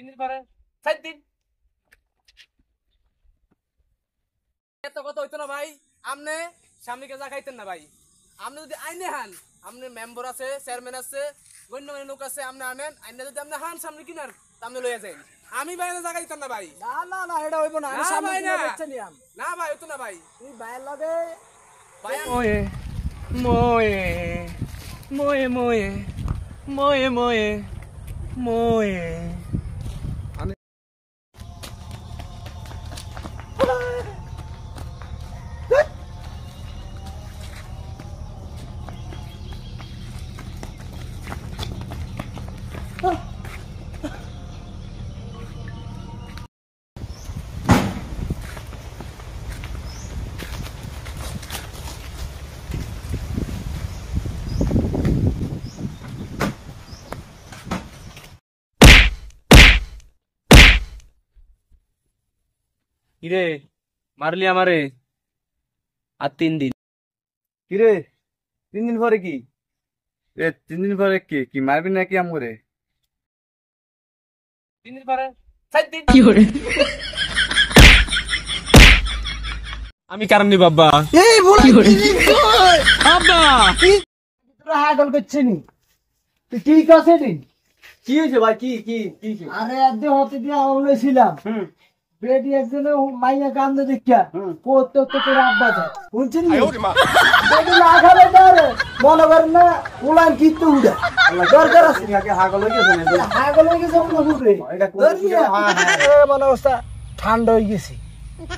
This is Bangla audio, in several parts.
3 দিন পরে 4 দিন এত কথা হইতো না ভাই আমনে সামনে কে যা খাইতেন না ভাই আমনে যদি আইনে হান আমনে মেম্বার আছে চেয়ারম্যান আছে গণ্যমান্য লোক আছে আমনে আনেন আইনে যদি আমনে হান সামনে কিনার আমনে লইয়া যান আমি বাইরে জায়গা দিতাম না ভাই না না না এটা হইব না আমি সামনে কিনা দেখতে নিয়াম না ভাই হইতো না ভাই তুই বাইরে লাগে মোয়ে মোয়ে মোয়ে মোয়ে মোয়ে মোয়ে মোয়ে কিরে মারলি আমারে আর 3 দিন কিরে 3 দিন পরে কি 3 দিন পরে কি মারবি নাকি আমরে 3 দিন পরে 4 দিন কি করে আমি কারণ নি বাবা এই বলা কি করে বাবা তোরা হাগল করছিনি তুই ঠিক আছে রে কি হয়েছে ভাই কি আরে আদে হতে দিয়ে আমলে ছিলাম বেটি একজনে মাইয়া কান্দে দেখিয়া প্রত্যেক তো তোর আব্বা যায় বুঝছেন না বেটি লাগালে দাঁড়ে মনে করেন না উলান কিত্তে উড়া দরকার আছে আগে হাগল হয়ে গেছে না হাগল হয়ে গেছে মনে ঘুরে এটা কোন মনে অবস্থা ঠান্ডা হয়ে গেছি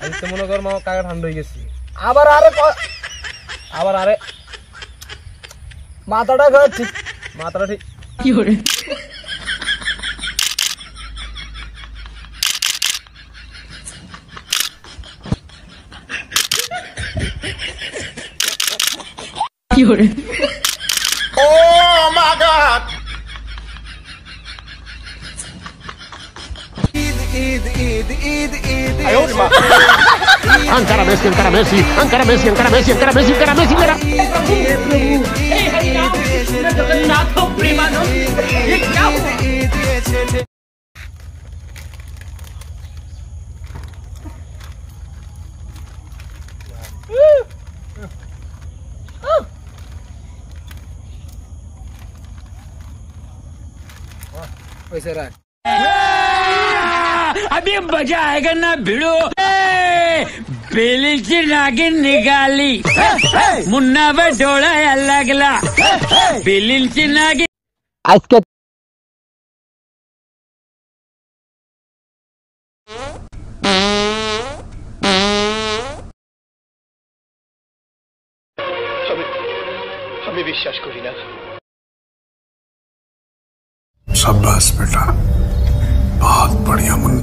আমি তো মনে কর মা কাকা ঠান্ডা হয়ে গেছি আবার আরে মাথাটা ঘর ঠিক মাথাটা ঠিক কি করে কি করে Ancora Messi, ancora Messi, ancora Messi, ancora Messi, ancora Messi, ancora Messi, ancora পয়সা রাখ अभी मजा आएगा ना भिड़ो बेली से नागिन निकाली मुन्ना पे डोला लगला बेली से नागिन আজকে আমি বিশ্বাস করি না शाबाश बेटा बहुत बढ़िया मुन्ना।